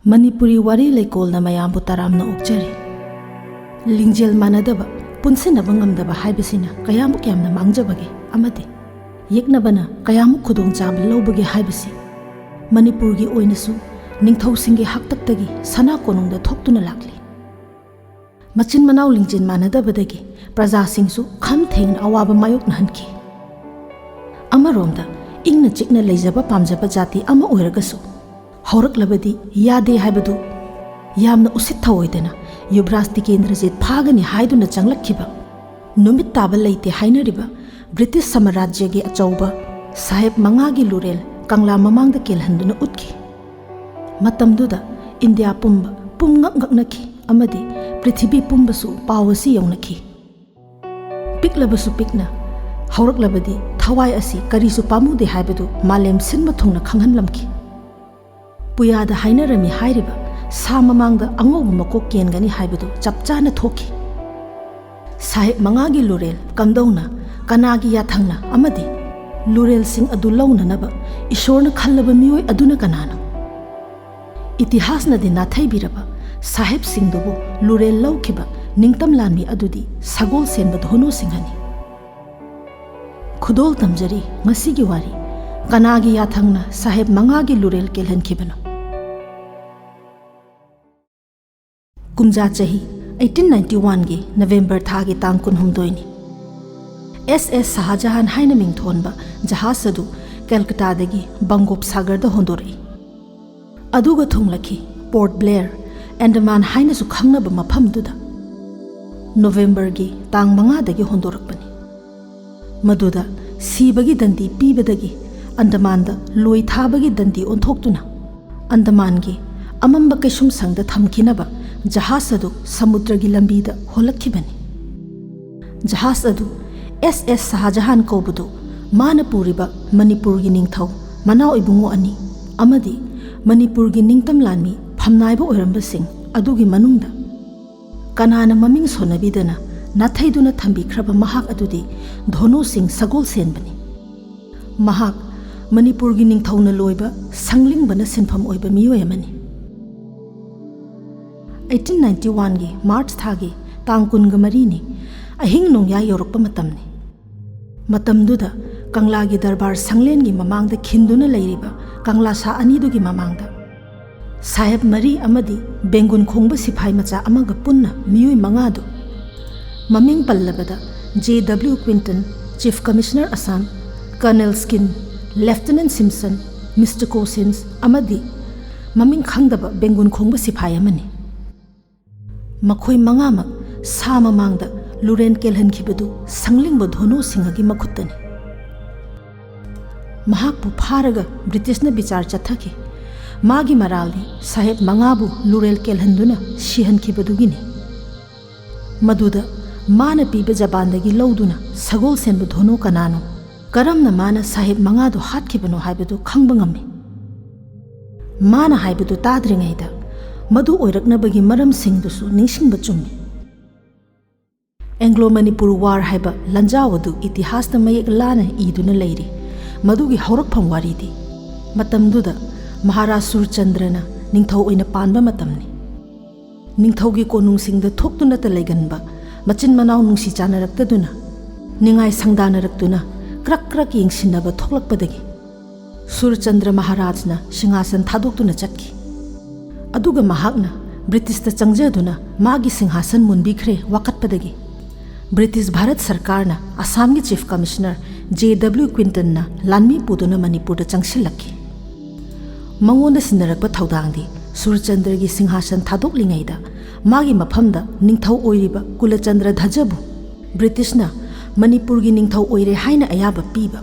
Manipuri wari lekolna mayambu taramna okjari. Lingjel manadaba punsinaba ngamdaba haibasina kayamu kyamna mangjabage amadi yeknabana kayamu khudong chaba lobage haibasi Manipurgi oinasu ningthausingi haktaktagi sana konongda thoktuna lakli. Machin manaw lingjin manadabadagi praja singsu kham thengna awaba mayok nahanki. Amaromda ingna chikna leijaba pamjaba jati ama oiragasu hauраklabadi yade haibadu yamna usit thawoidana Yuvraj Tikendrajit phagani haiduna changlakhiba numit taba leite hainariba British Samarajyagi achauba Sahib Mangagi Lurel Kangla mamangda kelhanduna utki. Matamduda India pumba pumngakngaknaki amadi Prithibi pumbasu pawasi yawnaki. Piklabasu pikna hauраklabadi thawai asi karisu pamude haibadu malem sinma thungna khanghanlamki. Puyada hainarami hairiba sa mamangda angobu makok kengani haibadu chapchana thoki. Sahib Mangagi Lurel kamdona kanagi yathangna amadi Lurel sing adu launanaba ishorna khallaba miyoi aduna kanana. Itihasna di nathaibiraba Sahib singdubu Lurel laukiba ningtam lanmi adudi sagol senba dhono singhani. Khudol tamjari ngasigi wari kanagi yathangna Sahib Mangagi Lurel kelhankibano. Kumja chahi 1891 gi November thagi tang kunhumdoini SS Shahjahan haina mingthonba jahaz adu Calcutta dagi Bangop Sagar da hondorai aduga thunglaki Port Blair Andaman haina su khangnaba maphamduda November gi tang 5 dagi hondorakpani maduda sibagi dandi pibadagi Andaman da loi thabagi dandi onthoktuna Andaman gi amamba kaisum sangda thamkinaba jahaz adu samudragi lambida holakhibani. Jahaz adu SS Shahjahan kobudu mana puriba Manipurgi ningthau manau ibungo ani amadi Manipurgi ningtam lanmi phamnaiba oiramba sing adugi manungda kanana maming sonabidana nathaiduna thambikhraba mahak adudi Dhono Singh Sagol senbani. Mahak Manipurgi ningthauna loiba sanglingbana sinpham oiba miyoi amani. 1891 gi March thagi tang kunga marini ahing nongya yorokpa matamni. Matamduda Kangla gi darbar sanglen gi mamangda khinduna leiriba Kangla sa anidu gi mamangda Sahib Mari amadi Bengun khongba siphai macha amaga punna miyoi mangadu maming pallabada J.W. Quinton Chief Commissioner Assam, Colonel Skin, Lieutenant Simpson, Mr. Cousins amadi maming khangdaba Bengun khongba siphai amani. Makhoi mangamak sa mamangda Luren kelhankibadu sanglingba Dhono Singhagi makhuttani. Mahakpu pharaga Britishna bichar chathaki magi maralni Sahib Mangabu Lurel kelhanduna shihankibadugini. Maduda mana piba jabandagi lauduna sagol senba Dhono kanano karamna mana Sahib Mangadu hatkibano haibadu khangba ngammi. Mana haibadu tadringaida madu oiraknabagi maram singdusu ningsingba chummi. Anglo-Manipur War haiba lanjawadu itihasna mayek lana iduna leiri madugi haurakpham waridi matamduda Maharaj Surchandrana ningthau oina panba matamni. Ningthaugi konungsingda thoktuna ta leiganba machin manaw nungsi chanaraktaduna ningai sangdanaraktuna krak krak yengsinaba thoklakpadagi Surchandra Maharajna singhasan thadoktuna chakki. Aduga mahakna British ta changjaduna magi singhasan munbikhre wakatpadagi British Bharat Sarkarna Assam gi Chief Commissioner J.W. Quinton na lanmi puduna Manipur da changsilakki. Mangonda sinarakpa thaudangdi Surchandra gi singhasan thadoklingaida magi maphamda ningthau oiriba Kulachandra Dhajabu British na Manipur gi ningthau oire haina ayaba piba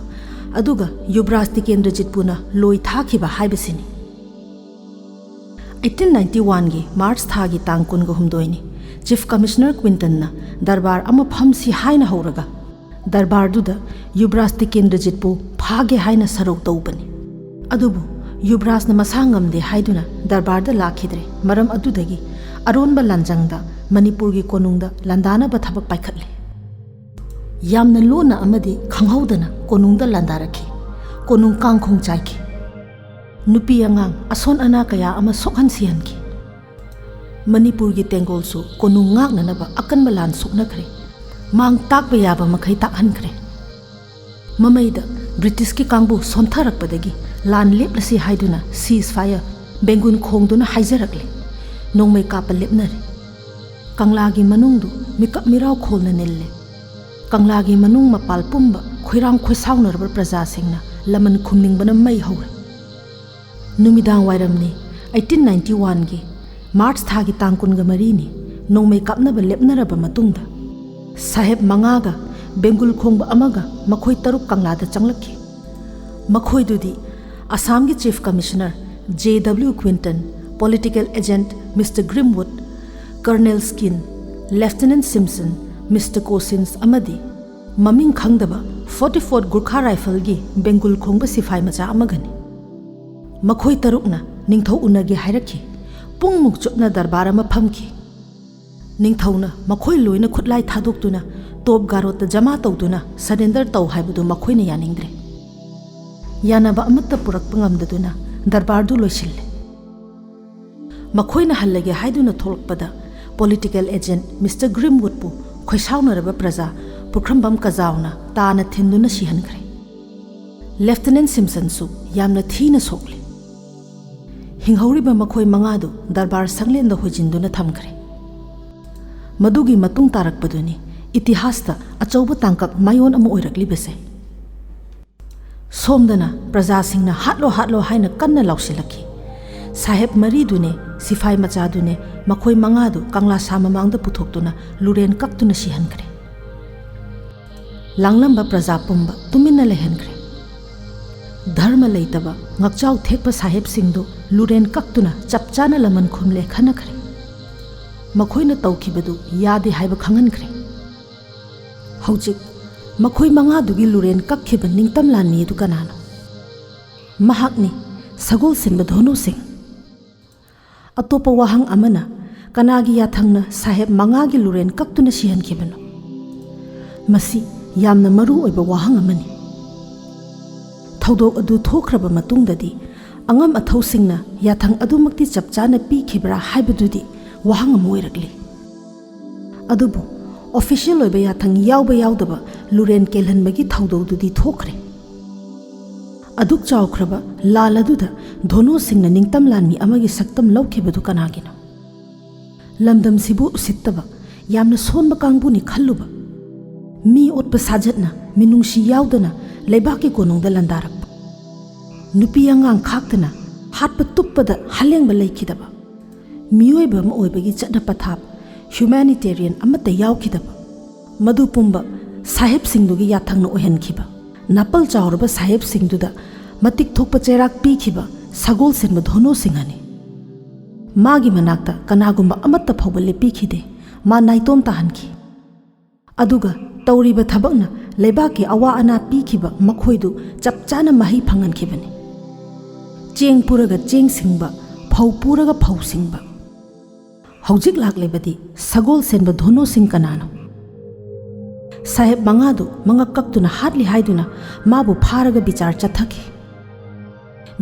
aduga Yuvraj Tikendrajit puna loi thakhiba haibasini. 1891 gi March thagi tang kunga humdoini Chief Commissioner Quinton na darbar ama phamsi haina horaga darbar duda Yuvraj Tikendrajit pu phage haina sarok tawbani. Adubu Yuvraj na masangamde haiduna darbar da lakhidre maram adudagi aronba lanjangda Manipur gi konungda landana ba thabak paikhatle. Yamna lona amadi khanghaudana konungda landarakhi konung kangkhong chaiki. नुपी अंगांग असन अना कया अमा सोखन सिहनकी मणिपुर की तेंगोलसु कोनु ngaaknanaba akanba lan suknakhre mang takba yaba makhai takhankhre mamaida British ki kangbu sontharakpadagi lan leplasi haiduna ceasefire bengun khongduna haijarakle nongmai kapa lepnare kangla gi manungdu mikap mirau kholna nelle kangla gi manung mapal pumba khoirang khoisaunarba praja singna laman khumningbana mai hore numidang wairamni 1891 gi March thagi tangkunga marini nongmai kapnaba lepnaraba matungda saheb mangaga bengul khongba amaga makhoi taruk kanglada changlakhi makhoi dudi Assam gi Chief Commissioner J.W. Quinton, Political Agent Mr. Grimwood, Colonel Skin, Lieutenant Simpson, Mr. Cosins amadi maming khangdaba 44th Gurkha Rifle gi Bengul khongba sifai macha amagani makhoi tarukna ningthau unagi hairakhi pungmuk chupna darbar ama phamki ningthauna makhoi loina khutlai thadoktuna top garota jama tawduna surrender taw haibudu makhoi ne yaningdre yanaba amatta purak pangamdaduna darbar du loisille makhoi na hallage haiduna tholkpada political agent Mr. Grimwood pu khoisaunaraba praja pukrambam kazauna taana thinduna sihankre Lieutenant Simpson su yamna thina sokle hinghoriba makhoi mangadu darbar sanglenda hojinduna thamkhre madugi matung tarakpaduni itihasta achauba tangkak mayon ama oirakli bese somdana praja singna hatlo haina kanna lausilaki saheb mari dune sifai macha dune makhoi mangadu kangla samamangda puthoktuna luren kaktuna sihankre langlamba praja pumba tuminna lehankre dharma leitaba ngakchau thekpa saheb singdu luren kaktuna chapchana laman khumle khanakhre makhoina tawkhibadu yade haiba khangankhre hojik makhoi manga dugi luren kakhiba ningtam lani du kanano mahakni sagol sinba dhonu sing atopa wahang amana kanagi yathangna saheb manga gi luren kaktuna sihan khibano masi yamna maru oiba wahang amani thodok adu thokraba matungdadi angam athau singna yathang adumakti chapchana pi khibra haibadudi wahang amoirakli adubu official oiba yathang yawba yawdaba luren kelhanbagi thododudi thokre aduk chawkhraba laladuda dhono singna ningtam lanmi amagi saktam lawkhibadu kanagino lamdam sibu usittaba yamna sonba kangbuni khalluba mi otpa sajatna minungsi yawdana leibaki konongda landarak nupi angang khaktana hatpa tuppada halengba leikidaba miyoiba ma oibagi chatna pathap humanitarian amata yawkhidaba madu pumba saheb singdugi yathangna ohenkhiba napal chawraba saheb singduda matik thokpa cherak pikhiba sagol senma dhono singani magi manakta kanagumba amata phawba lepikhide ma naitom tahanki aduga tawriba thabakna leibaki awa ana pikhiba makhoidu chapchana mahi phangankhibani cheng puraga cheng singba phau puraga phau singba hojik laklebadi sagol senba dhono sing kanano saheb mangadu manga kaktuna hatli haiduna mabu pharaga bichar chathaki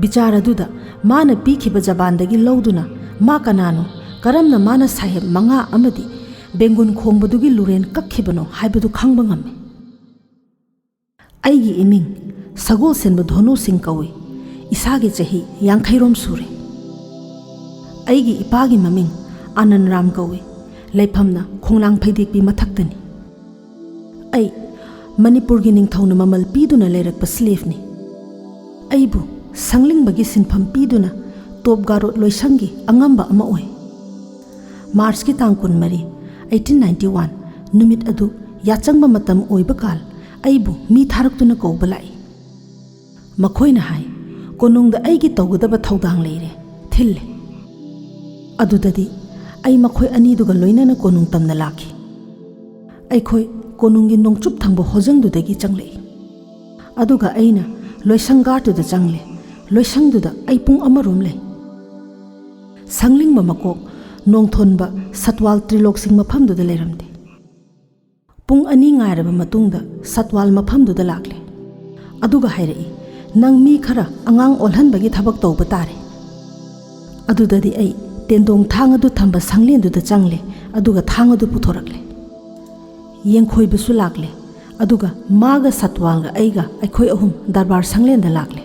bichar aduda mana pikhiba jabandagi lawduna ma kanano karamna mana saheb manga amadi bengun khongbadugi luren kakhibano haibadu khangba ngame aigi iming sagol senba dhono sing kawi isagi chahi yankhairom sure aigi ipagi maming Anand Ram kawi leiphamna khonglang phaidikpi mathaktani ai Manipur gi ningthauna mamal piduna leirakpa slave ni aibu sanglingba gi sinpham piduna top garot loisangi angamba ama oi March ki tangkun mari 1891 numit adu yachangba matam oiba kal aibu mi tharaktuna kawbalai makhoina hai konungda aigi tawgadaba thaudang leire thille adudadi ai makhoi ani duga loinana konung tamna lakhi ai khoi konungi nongchup thangbo hojang du dagi changle aduga aina loisangar tu da changle loisang du da ai pung amarom le sangling ba makok nongthon ba satwal trilok sing mapham du da leramde pung ani ngai raba matungda satwal mapham du da lakle aduga hairai nang mi khara angang olhan bagi thabak tawba tare adudadi ai tendong thang adu thamba sanglen du da changle aduga thang adu puthorakle yengkhoi bisu lakle aduga maga satwalga aiga aikhoi ahum darbar sanglen da lakle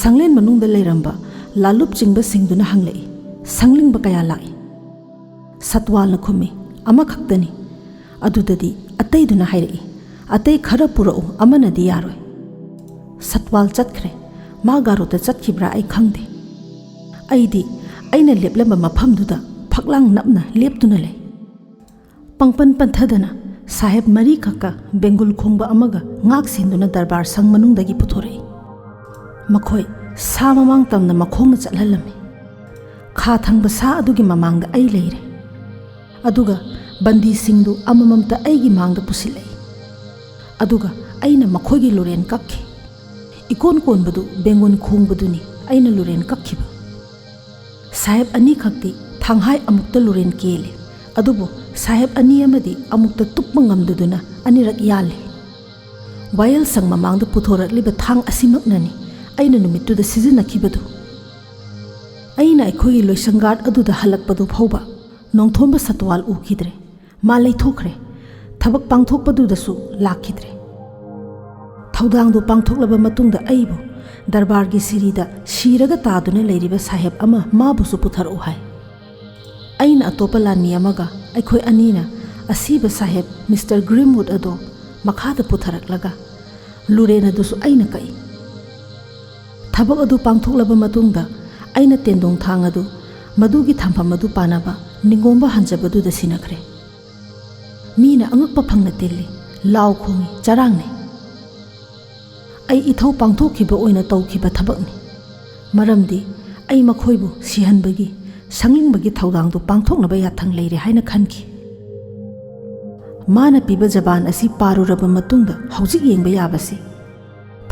sanglen manung da leiramba lalup chingba singduna hanglei sangling ba kaya lai satwal na khumi ama khaktani adudadi atai duna hairei atai khara purau amana di yaroi satwal chatkhre ma garo ta chatkibra ai khangde aidi aina leplamba mafam duda phaklang napna leptuna lei pangpan panthadana sahib mari khaka bengul khongba amaga ngak sinduna darbar sang manung dagi puthorei makhoi sa mamang tamna makhongna chatlalami kha thangba sa adugi mamangda ai leire aduga bandi singdu amamamta aigi mangda pusilei aduga aina makhoigi loren kakhi ikon kon badu bengon khong baduni aina loren kakhiba sahib ani khakti thanghai amukta loren kele adubu sahib ani amadi amukta tukpa ngamduduna anirak yale wayal sang mamangda puthorakliba thang asimaknani aina numittuda sizinnakhibadu aina aikhogi loisangard aduda halakpadu phauba nongthomba satwal ukidre ma leithokre thabak pangthokpadudasu lakhidre thaudangdu pangthoklaba matungda aibu darbargi sirida shiraga taduna leiriba sahib ama mabusu putharu hai aina atopa lani amaga aikhoi anina asiba sahib Mr. Grimwood ado makhada putharaklaga lurena dusu aina kai thabak adu pangthoklaba matungda aina tendong thang adu madugi thampham adu panaba ningomba hanjabadu da sinakre mina angakpa phangna telli law khongi charangne ai ithau pangthokhiba oina tawkhiba thabakni maramdi ai makhoibu sihanbagi sanglingbagi thaudangdu pangthoknaba yathang leire haina khanki mana piba jaban asi paruraba matungda haujik yengba yabasi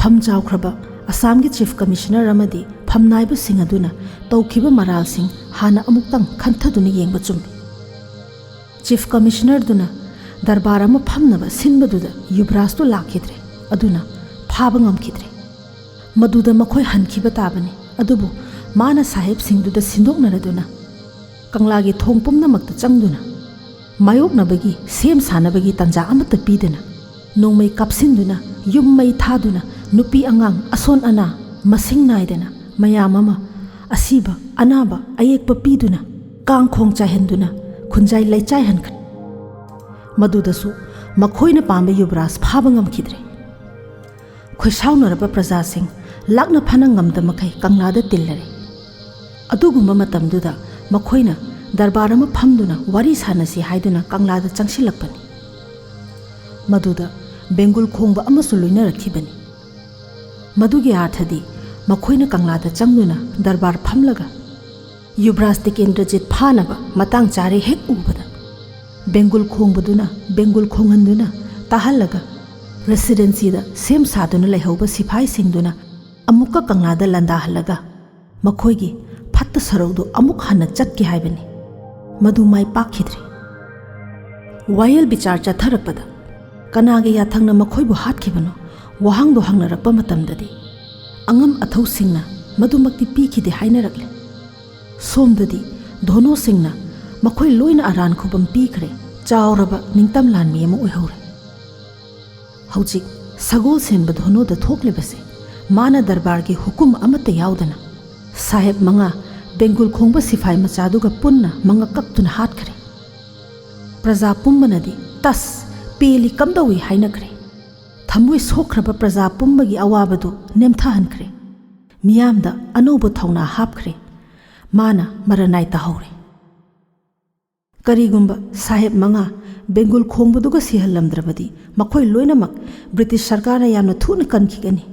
pham jawkhraba Assam Chief Commissioner amadi phamnaibu singaduna tawkhiba maral sing hana amuktang khanthaduna yengba chumbi Chief Commissioner duna darbar ama phamnaba sinbaduda Yuvraj tu lakhidre aduna phaba ngamkhidre maduda makhoi hankhiba tabani adubu mana sahib singduda sindoknaraduna kanglagi thongpumna makta changduna mayoknabagi sem sanabagi tanja amata pidana nongmai kapsinduna yummai thaduna nupi angang ason ana masing naidana mayam ama asiba anaba ayekpa piduna kangkhong chahenduna khunjai leichai hankhat madudasu makhoina pambe Yuvraj phaba ngamkhidre khoisaunaraba praja sing lakna phana ngamda makai kanglada tillare adugumba matamduda makhoina darbar ama phamduna wari sanasi haiduna kanglada changsilakpani maduda bengul khongba amasu loina rakhibani madugi arthadi makhoina kanglada changduna darbar phamlaga Yuvraj Tikendrajit phanaba matang chare hek ubada bengul khongbaduna bengul khonghanduna tahalaga residency da sem saduna lehauba siphai singduna amukka kanglada landa halaga makhoigi phatta saraudu amuk hana chatki haibani madu mai pakhidre wayal bichar chatharakpada kanage yathangna makhoibu hatkibano wahangdo hangnarakpa matamdadi angam athau singna madumakti pikhide hainarakle somdadi dhono singna makhoi loina aran khubam pikhre chauraba ningtam lanmi ama oihore haujik sagol senba dhono da thokle base mana darbar gi hukum amata yaudana sahib manga bengul khongba sifai machaduga punna manga kaktuna hatkre praja pumbanadi tas peli kamdawi hainakre thamoi sokhraba praja pumbagi awabadu nemthahankre miyamda anoba thauna hapkhre mana maranai tahore karigumba sahib manga bengul khongbaduga sihalamdrabadi makhoi loinamak British sarkarna yamna thuna kankhigani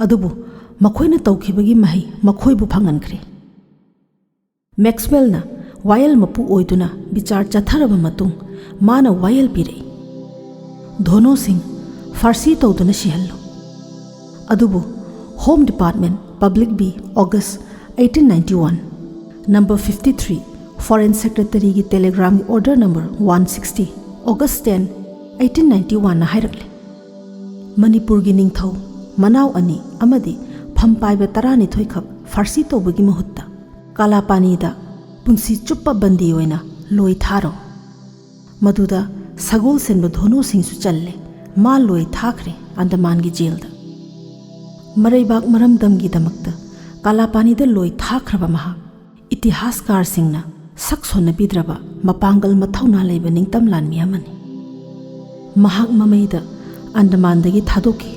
adubu makhoina tawkhibagi mahi makhoibu phangankre Maxwell na wayal mapu oiduna bichar chatharaba matung mana wayal pirei Dhono Singh Farsi tawduna sihallo adubu Home Department Public B August 1891 number 53 Foreign Secretary ki telegram order number 160 August 10 1891 na hairakle Manipur gi ningthau मनाव अनी अमदी फम पाइबा 12 खक फारसी तौबगी मुहुत्ता कालापानीदा पुंसी चुप्पा बंदी होइना लोई थारो मधुदा सगोल सेनब धोनो सिंसु चल्ले मा लोई थाखरे अंडमान की जेलदा मरैबाग मरमदमगी दमकता कालापानीदा लोई थाखरबा महा इतिहासकार सिंगना सक्सोन बिद्रबा मपांगल मथौना लेबा निंगतम लानमी अमनी महाक ममैदा अंडमानदगी थादोकी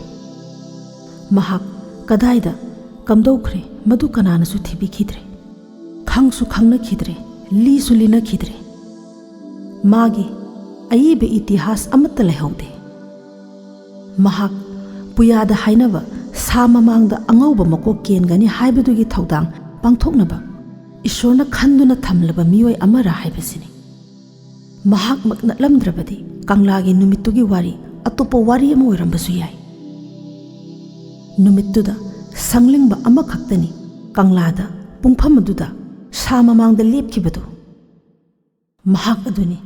महाक कदाइदा कमदौखरे मधु कनानसु थिबिखिद्रे खंगसु खंगनखिद्रे लीसु लिनखिद्रे मागी अयीबे इतिहास अमत्त लेहौदे महाक पुयादा हाइनबा सा ममांगदा अंगौबा मकोक केनगनी हाइबदुगी थौदांग पांथोकनबा ईश्वरना खंदुना थमलबा मियोय अमरा हाइबसिनी महाक मकनलमद्रबदी कंगलागी नुमित्तुगी वारी अतोपो वारी अमा ओइरंबसु याय नुमित्तुदा संगलिंगबा अमा खक्तनी कंगलादा पुंगफम अदुदा सा ममांगदा लेपखिबदु महाक अदुनी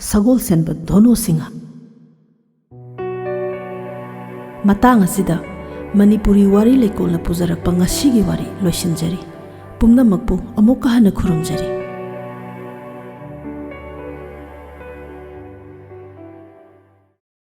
सगोल सेनबा धोनो सिंह मतांग असिदा मणिपुरी वारी लेकोलना पुजरकपा ngasiगी वारी लोइसिनजरी पुंगनमकपु अमुक हना खुरुमजरी।